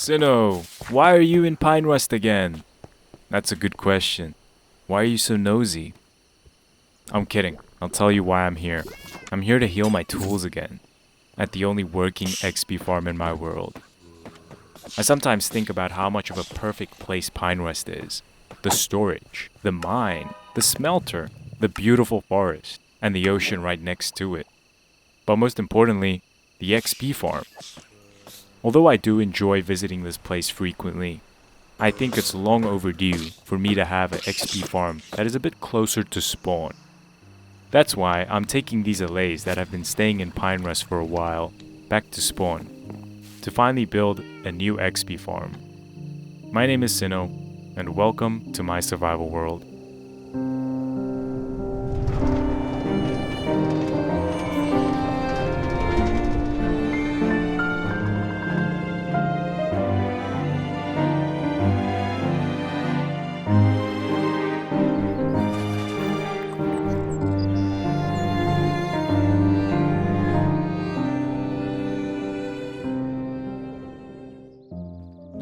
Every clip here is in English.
Sinnoh, why are you in Pine Rest again? That's a good question. Why are you so nosy? I'm kidding. I'll tell you why I'm here. I'm here to heal my tools again, at the only working XP farm in my world. I sometimes think about how much of a perfect place Pine Rest is. The storage, the mine, the smelter, the beautiful forest, and the ocean right next to it. But most importantly, the XP farm. Although I do enjoy visiting this place frequently, I think it's long overdue for me to have an XP farm that is a bit closer to spawn. That's why I'm taking these Allays that have been staying in Pine Rest for a while back to spawn, to finally build a new XP farm. My name is Sinnoh, and welcome to my survival world.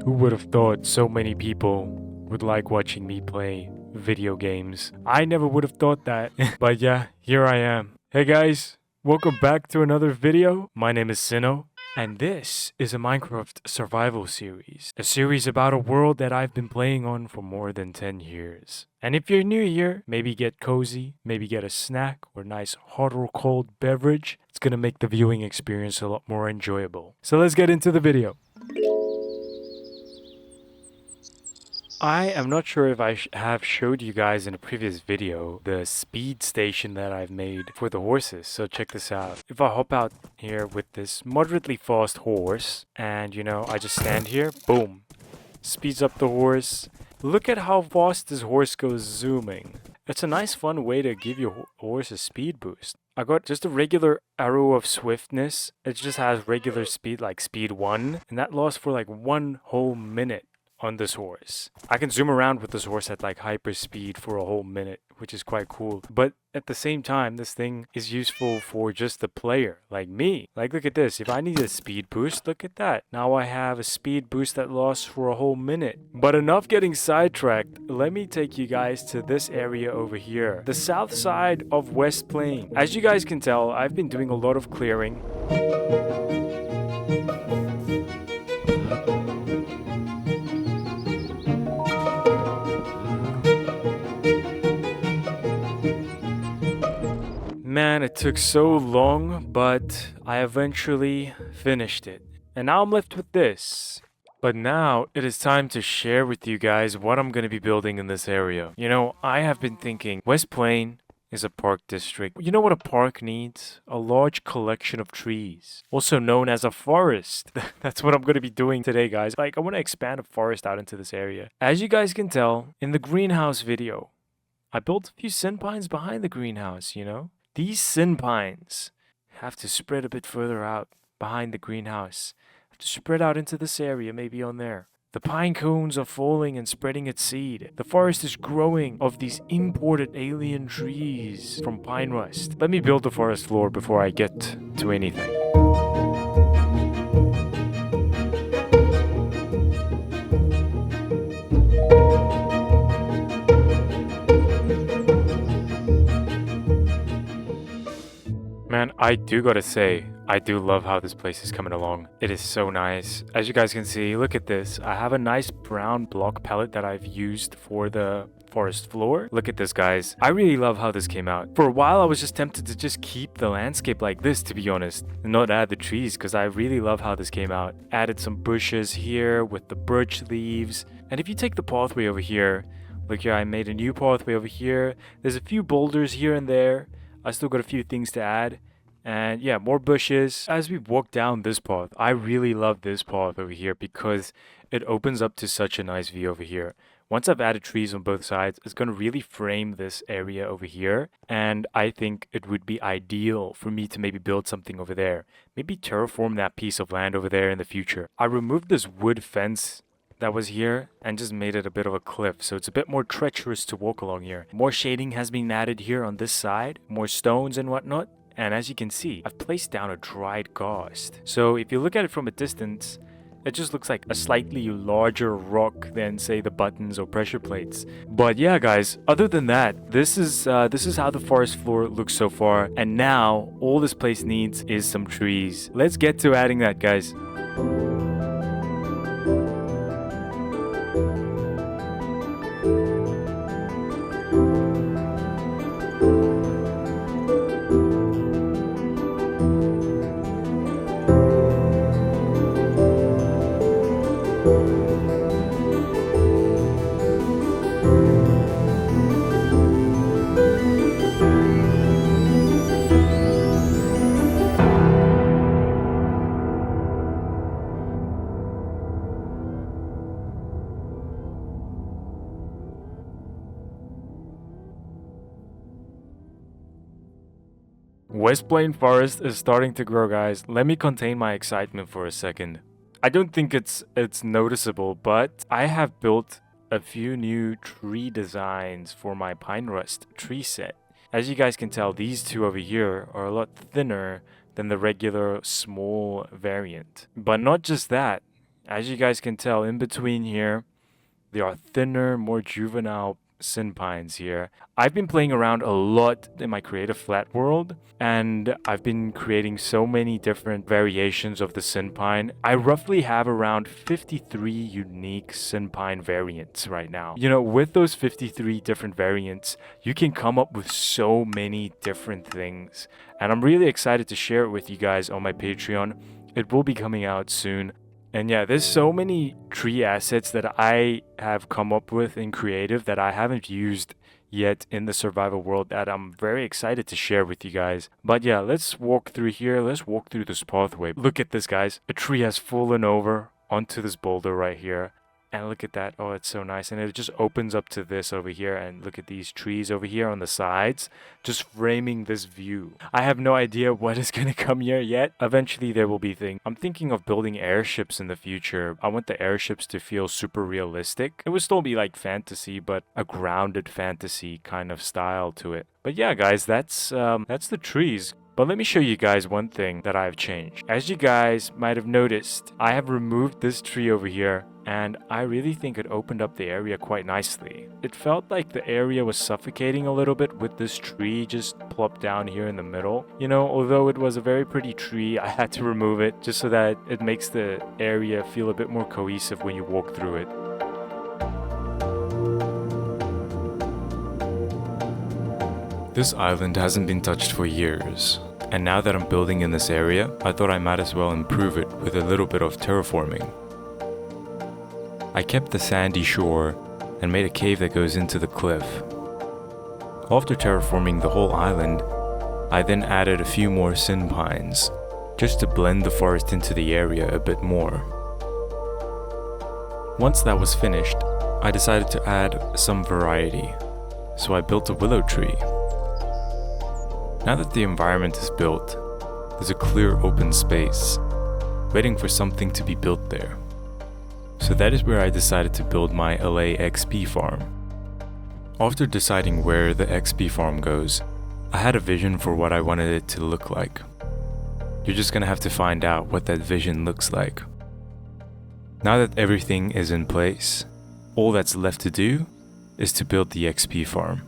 Who would have thought so many people would like watching me play video games? I never would have thought that. But yeah, here I am. Hey guys, welcome back to another video. My name is Sinnoh, and this is a Minecraft survival series. A series about a world that I've been playing on for more than 10 years. And if you're new here, maybe get cozy, maybe get a snack or a nice hot or cold beverage. It's gonna make the viewing experience a lot more enjoyable. So let's get into the video. I am not sure if I have showed you guys in a previous video the speed station that I've made for the horses, so check this out. If I hop out here with this moderately fast horse and I just stand here, boom, speeds up the horse. Look at how fast this horse goes zooming. It's a nice fun way to give your horse a speed boost. I got just a regular arrow of swiftness. It just has regular speed like speed 1 and that lasts for like 1 whole minute. On this horse. I can zoom around with this horse at like hyper speed for a whole minute, which is quite cool. But at the same time, this thing is useful for just the player, like me. Like look at this, if I need a speed boost, look at that. Now I have a speed boost that lasts for a whole minute. But enough getting sidetracked, let me take you guys to this area over here. The south side of Westplain. As you guys can tell, I've been doing a lot of clearing. Man, it took so long, but I eventually finished it. And now I'm left with this. But now it is time to share with you guys what I'm going to be building in this area. I have been thinking Westplain is a park district. You know what a park needs? A large collection of trees, also known as a forest. That's what I'm going to be doing today, guys. Like, I want to expand a forest out into this area. As you guys can tell, in the greenhouse video, I built a few sin pines behind the greenhouse, These sin pines have to spread a bit further out behind the greenhouse. Have to spread out into this area, maybe on there. The pine cones are falling and spreading its seed. The forest is growing of these imported alien trees from Pine Rest. Let me build the forest floor before I get to anything. Man, I do gotta say, I do love how this place is coming along. It is so nice. As you guys can see, look at this. I have a nice brown block palette that I've used for the forest floor. Look at this, guys. I really love how this came out. For a while, I was just tempted to just keep the landscape like this, to be honest, and not add the trees, because I really love how this came out. Added some bushes here with the birch leaves. And if you take the pathway over here, look here, I made a new pathway over here. There's a few boulders here and there. I still got a few things to add. And yeah, more bushes. As we walk down this path, I really love this path over here because it opens up to such a nice view over here. Once I've added trees on both sides, it's going to really frame this area over here. And I think it would be ideal for me to maybe build something over there. Maybe terraform that piece of land over there in the future. I removed this wood fence that was here and just made it a bit of a cliff, so it's a bit more treacherous to walk along here. More shading has been added here on this side, more stones and whatnot, and as you can see, I've placed down a dried ghast. So if you look at it from a distance, It just looks like a slightly larger rock than, say, the buttons or pressure plates. But yeah, guys, other than that, this is how the forest floor looks so far. And now all this place needs is some trees. Let's get to adding that, guys. Westplain Forest is starting to grow, guys. Let me contain my excitement for a second. I don't think it's noticeable, but I have built a few new tree designs for my pine rust tree set. As you guys can tell, these two over here are a lot thinner than the regular small variant. But not just that. As you guys can tell, in between here, there are thinner, more juvenile sin pines here. I've been playing around a lot in my creative flat world, and I've been creating so many different variations of the sin pine. I roughly have around 53 unique sin pine variants right now. You know, with those 53 different variants, you can come up with so many different things, and I'm really excited to share it with you guys on my Patreon. It will be coming out soon. And yeah, there's so many tree assets that I have come up with in creative that I haven't used yet in the survival world that I'm very excited to share with you guys. But yeah, let's walk through here. Let's walk through this pathway. Look at this, guys. A tree has fallen over onto this boulder right here. And look at that. Oh, it's so nice. And it just opens up to this over here. And look at these trees over here on the sides, just framing this view. I have no idea what is going to come here yet. Eventually, there will be things. I'm thinking of building airships in the future. I want the airships to feel super realistic. It would still be like fantasy, but a grounded fantasy kind of style to it. But yeah, guys, that's the trees. But let me show you guys one thing that I've changed. As you guys might have noticed, I have removed this tree over here, and I really think it opened up the area quite nicely. It felt like the area was suffocating a little bit with this tree just plopped down here in the middle. You know, although it was a very pretty tree, I had to remove it just so that it makes the area feel a bit more cohesive when you walk through it. This island hasn't been touched for years, and now that I'm building in this area, I thought I might as well improve it with a little bit of terraforming. I kept the sandy shore and made a cave that goes into the cliff. After terraforming the whole island, I then added a few more sin pines, just to blend the forest into the area a bit more. Once that was finished, I decided to add some variety, so I built a willow tree. Now that the environment is built, there's a clear open space, waiting for something to be built there. So that is where I decided to build my Allay XP farm. After deciding where the XP farm goes, I had a vision for what I wanted it to look like. You're just gonna have to find out what that vision looks like. Now that everything is in place, all that's left to do is to build the XP farm.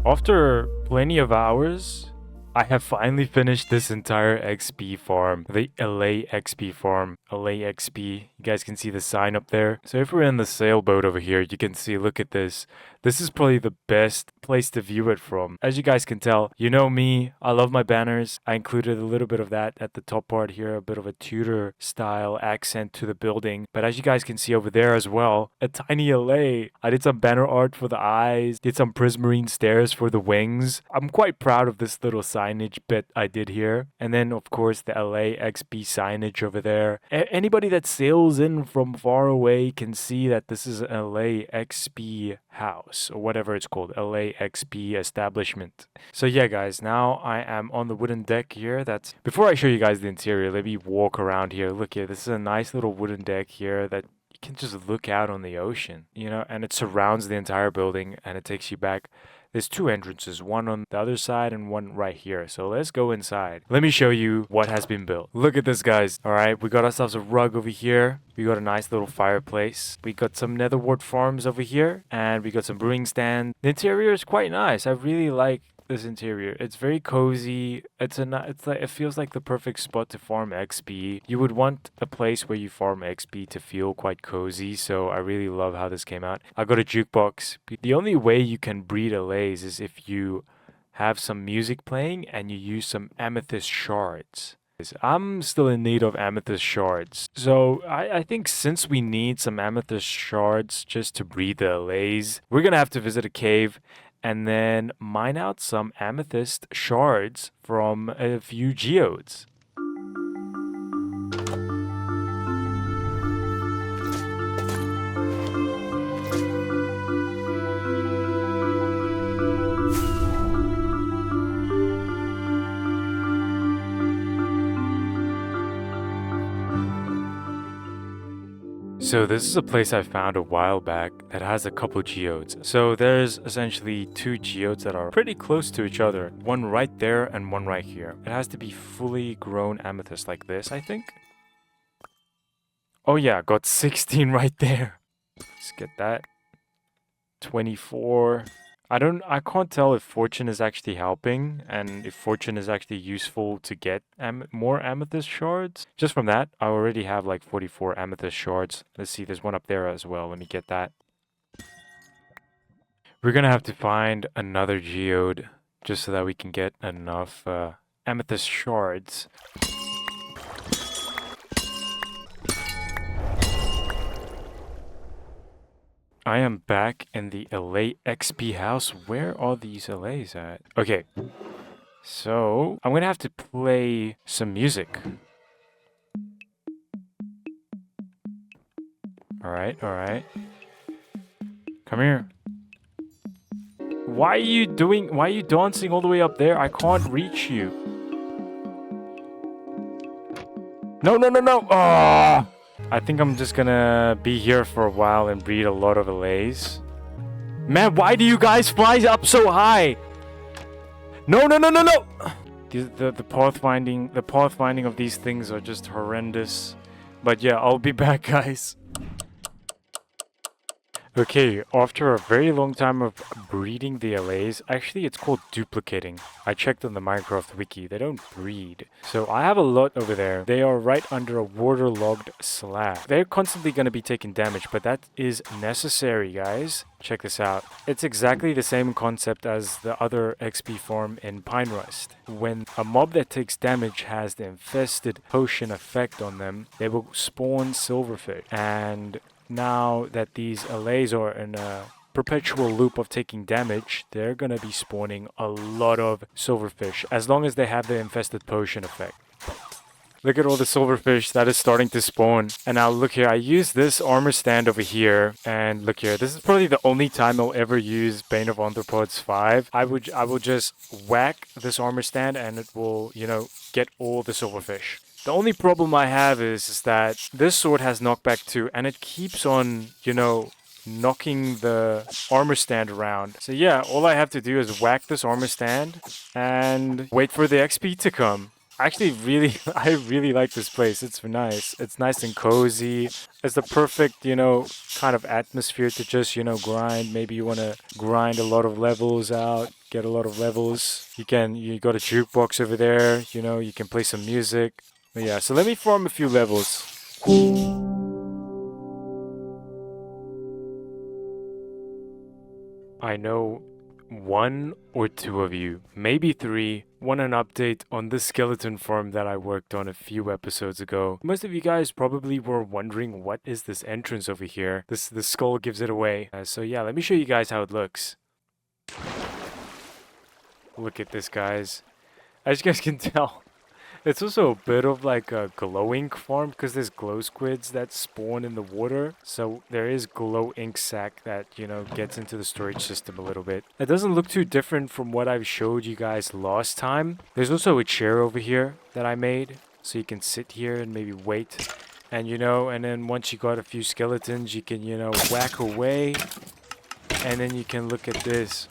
After plenty of hours, I have finally finished this entire XP farm, the Allay XP farm, Allay XP. You guys can see the sign up there. So if we're in the sailboat over here, you can see, look at this. This is probably the best place to view it from. As you guys can tell, you know me, I love my banners. I included a little bit of that at the top part here, a bit of a Tudor style accent to the building. But as you guys can see over there as well, a tiny Allay. I did some banner art for the eyes, did some prismarine stairs for the wings. I'm quite proud of this little signage bit I did here. And then of course the Allay XP signage over there. Anybody that sails in from far away can see that this is an Allay XP house or whatever it's called, Allay XP establishment. So yeah guys, now I am on the wooden deck here. That's before I show you guys the interior, let me walk around here. Look here, this is a nice little wooden deck here that you can just look out on the ocean, you know, and it surrounds the entire building and it takes you back. There's two entrances, one on the other side and one right here. So let's go inside. Let me show you what has been built. Look at this, guys. All right, we got ourselves a rug over here. We got a nice little fireplace. We got some netherwort farms over here. And we got some brewing stand. The interior is quite nice. I really like this interior. It's very cozy. It's like it feels like the perfect spot to farm XP. You would want a place where you farm XP to feel quite cozy, so I really love how this came out. I got a jukebox. The only way you can breed allays is if you have some music playing and you use some amethyst shards. I'm still in need of amethyst shards. So I think since we need some amethyst shards just to breed the allays, we're gonna have to visit a cave and then mine out some amethyst shards from a few geodes. So this is a place I found a while back that has a couple geodes. So there's essentially two geodes that are pretty close to each other. One right there and one right here. It has to be fully grown amethyst like this, I think. Oh yeah, got 16 right there. Let's get that. 24. I can't tell if fortune is actually helping and if fortune is actually useful to get more amethyst shards. Just from that, I already have like 44 amethyst shards. Let's see, there's one up there as well. Let me get that. We're gonna have to find another geode just so that we can get enough amethyst shards. I am back in the Allay XP house. Where are these Allays at? Okay, so I'm gonna have to play some music. Alright, alright. Come here. Why are you dancing all the way up there? I can't reach you. No, no, no, no! Ah! I think I'm just gonna be here for a while and breed a lot of allays. Man, why do you guys fly up so high? No, no, no, no, no! The pathfinding of these things are just horrendous. But yeah, I'll be back, guys. Okay, after a very long time of breeding the allays, actually it's called duplicating. I checked on the Minecraft wiki, they don't breed. So I have a lot over there. They are right under a waterlogged slab. They're constantly going to be taking damage, but that is necessary, guys. Check this out. It's exactly the same concept as the other XP farm in Pine Rust. When a mob that takes damage has the infested potion effect on them, they will spawn silverfish. And now that these allays are in a perpetual loop of taking damage, they're gonna be spawning a lot of silverfish as long as they have the infested potion effect. Look at all the silverfish that is starting to spawn. And now look here, I use this armor stand over here. And look here, this is probably the only time I'll ever use Bane of Arthropods 5. I will just whack this armor stand and it will, you know, get all the silverfish. The only problem I have is that this sword has knockback too, and it keeps on, you know, knocking the armor stand around. So yeah, all I have to do is whack this armor stand and wait for the XP to come. Actually, I really like this place. It's nice. It's nice and cozy. It's the perfect, you know, kind of atmosphere to just, you know, grind. Maybe you want to grind a lot of levels out. get a lot of levels. You got a jukebox over there, you know, you can play some music. But yeah, so let me farm a few levels. I know one or two of you, maybe three, want an update on the skeleton farm that I worked on a few episodes ago. Most of you guys probably were wondering, what is this entrance over here? The skull gives it away. So yeah, let me show you guys how it looks. Look at this, guys. As you guys can tell, it's also a bit of like a glow ink farm because there's glow squids that spawn in the water. So there is glow ink sac that, you know, gets into the storage system a little bit. It doesn't look too different from what I've showed you guys last time. There's also a chair over here that I made. So you can sit here and maybe wait. And, you know, and then once you got a few skeletons, you can, you know, whack away. And then you can look at this.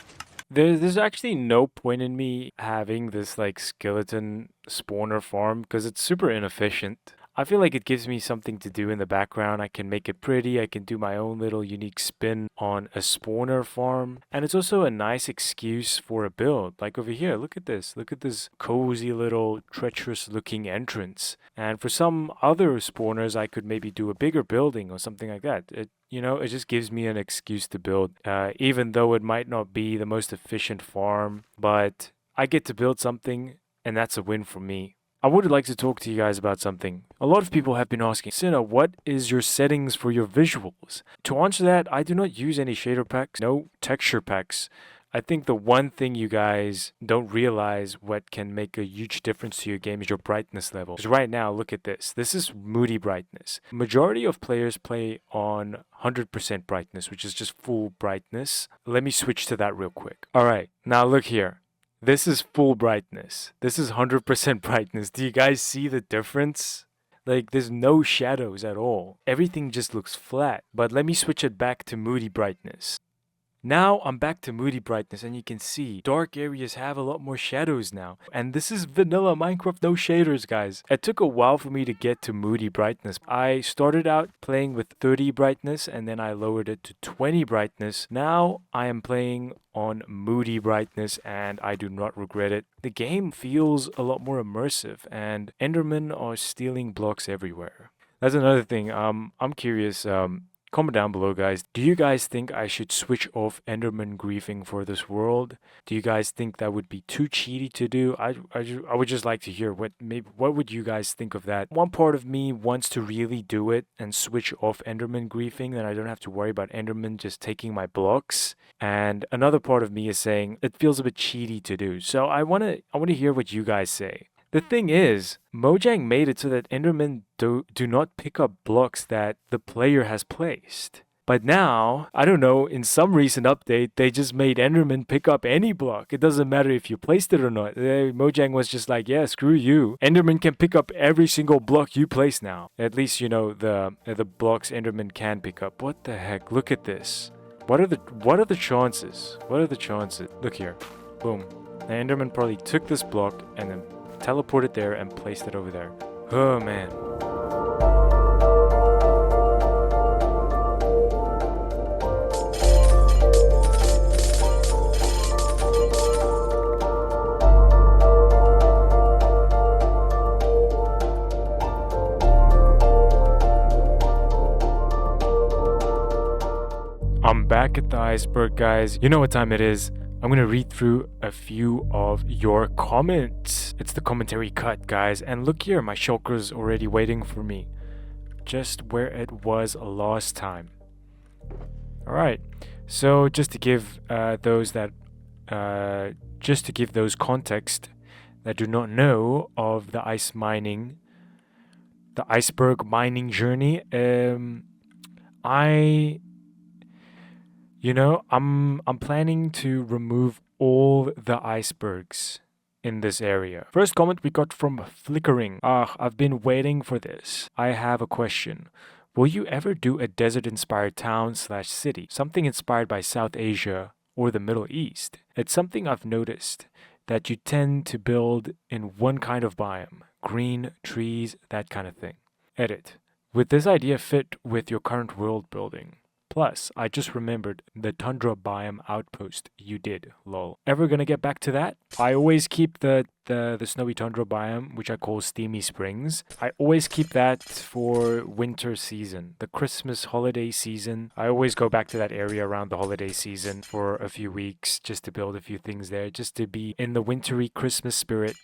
There's actually no point in me having this like skeleton spawner farm because it's super inefficient. I feel like it gives me something to do in the background. I can make it pretty. I can do my own little unique spin on a spawner farm. And it's also a nice excuse for a build. Like over here, look at this. Look at this cozy little treacherous looking entrance. And for some other spawners, I could maybe do a bigger building or something like that. You know, it just gives me an excuse to build, even though it might not be the most efficient farm, but I get to build something, and that's a win for me. I would like to talk to you guys about something. A lot of people have been asking, Sina, what is your settings for your visuals? To answer that, I do not use any shader packs, no texture packs. I think the one thing you guys don't realize what can make a huge difference to your game is your brightness level. Because right now, look at this. This is moody brightness. Majority of players play on 100% brightness, which is just full brightness. Let me switch to that real quick. All right, now look here. This is full brightness. This is 100% brightness. Do you guys see the difference? Like, there's no shadows at all. Everything just looks flat. But let me switch it back to moody brightness. Now I'm back to moody brightness and you can see dark areas have a lot more shadows now. And this is vanilla Minecraft, no shaders, guys. It took a while for me to get to moody brightness. I started out playing with 30 brightness and then I lowered it to 20 brightness. Now I am playing on moody brightness and I do not regret it. The game feels a lot more immersive and Endermen are stealing blocks everywhere. That's another thing. I'm curious. Comment down below, guys. Do you guys think I should switch off Enderman griefing for this world? Do you guys think that would be too cheaty to do? I would just like to hear what would you guys think of that? One part of me wants to really do it and switch off Enderman griefing, then I don't have to worry about Enderman just taking my blocks. And another part of me is saying it feels a bit cheaty to do. So I wanna hear what you guys say. The thing is, Mojang made it so that Endermen do not pick up blocks that the player has placed. But now, I don't know, in some recent update, they just made Enderman pick up any block. It doesn't matter if you placed it or not. Mojang was just like, yeah, screw you. Enderman can pick up every single block you place now. At least, you know, the blocks Enderman can pick up. What the heck? Look at this. What are the chances? What are the chances? Look here. Boom. The Enderman probably took this block and then teleported there and placed it over there. Oh man. I'm back at the iceberg, guys. You know what time it is. I'm gonna read through a few of your comments. It's the commentary cut, guys. And look here, my shulker's already waiting for me. Just where it was last time. Alright, so just to give those context that do not know of the iceberg mining journey, I'm planning to remove all the icebergs in this area. First comment we got from Flickering. I've been waiting for this. I have a question. Will you ever do a desert-inspired town/city? Something inspired by South Asia or the Middle East? It's something I've noticed, that you tend to build in one kind of biome. Green, trees, that kind of thing. Edit. Would this idea fit with your current world building? Plus, I just remembered the tundra biome outpost you did, lol. Ever gonna get back to that? I always keep the snowy tundra biome, which I call Steamy Springs. I always keep that for winter season, the Christmas holiday season. I always go back to that area around the holiday season for a few weeks just to build a few things there, just to be in the wintry Christmas spirit.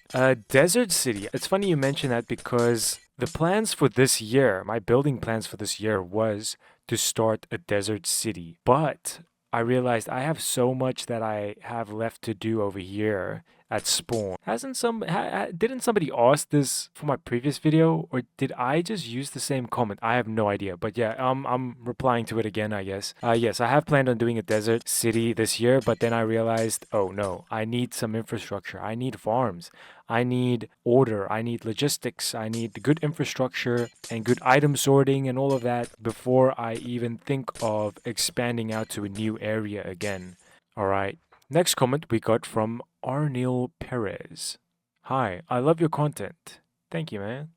Desert City. It's funny you mention that because the plans for this year, my building plans for this year was to start a desert city. But I realized I have so much that I have left to do over here at spawn. Didn't somebody ask this for my previous video, or did I just use the same comment? I have no idea, but yeah, I'm replying to it again, I guess. Yes, I have planned on doing a desert city this year, but then I realized, oh no, I need some infrastructure. I need farms. I need order, I need logistics, I need good infrastructure and good item sorting and all of that before I even think of expanding out to a new area again. Alright, next comment we got from Arnil Perez. Hi, I love your content. Thank you, man.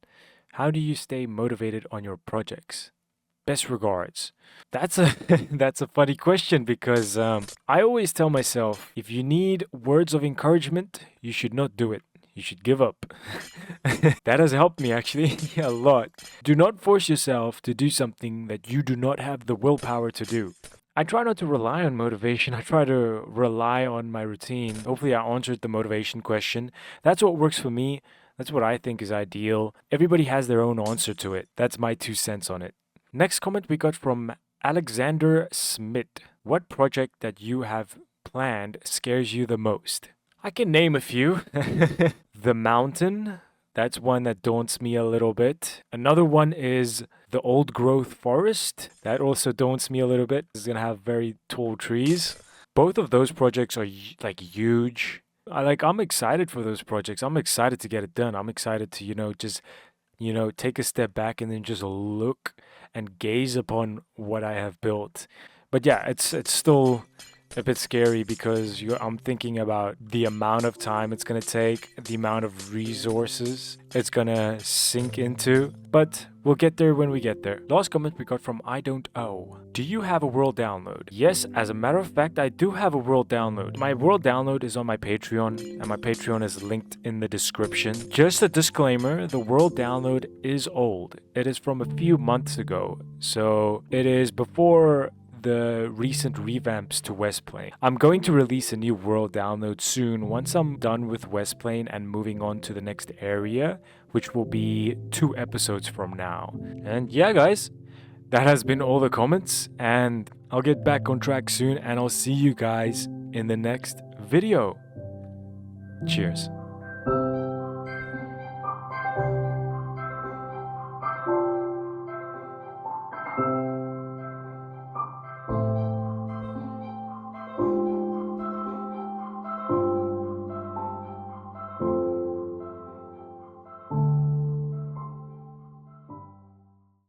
How do you stay motivated on your projects? Best regards. That's a that's a funny question because I always tell myself if you need words of encouragement, you should not do it. You should give up. That has helped me actually a lot. Do not force yourself to do something that you do not have the willpower to do. I try not to rely on motivation. I try to rely on my routine. Hopefully I answered the motivation question. That's what works for me. That's what I think is ideal. Everybody has their own answer to it. That's my 2 cents on it. Next comment we got from Alexander Smith. What project that you have planned scares you the most? I can name a few. The mountain. That's one that daunts me a little bit. Another one is the old growth forest. That also daunts me a little bit. It's gonna have very tall trees. Both of those projects are like huge. I'm excited for those projects. I'm excited to get it done. I'm excited to, just, take a step back and then just look and gaze upon what I have built. But yeah, it's still a bit scary because I'm thinking about the amount of time it's going to take, the amount of resources it's going to sink into, but we'll get there when we get there. Last comment we got from I Don't Owe. Do you have a world download? Yes, as a matter of fact, I do have a world download. My world download is on my Patreon, and my Patreon is linked in the description. Just a disclaimer, the world download is old. It is from a few months ago, so it is before the recent revamps to Westplain. I'm going to release a new world download soon once I'm done with Westplain and moving on to the next area, which will be 2 episodes from now. And yeah, guys, that has been all the comments, and I'll get back on track soon, and I'll see you guys in the next video. Cheers.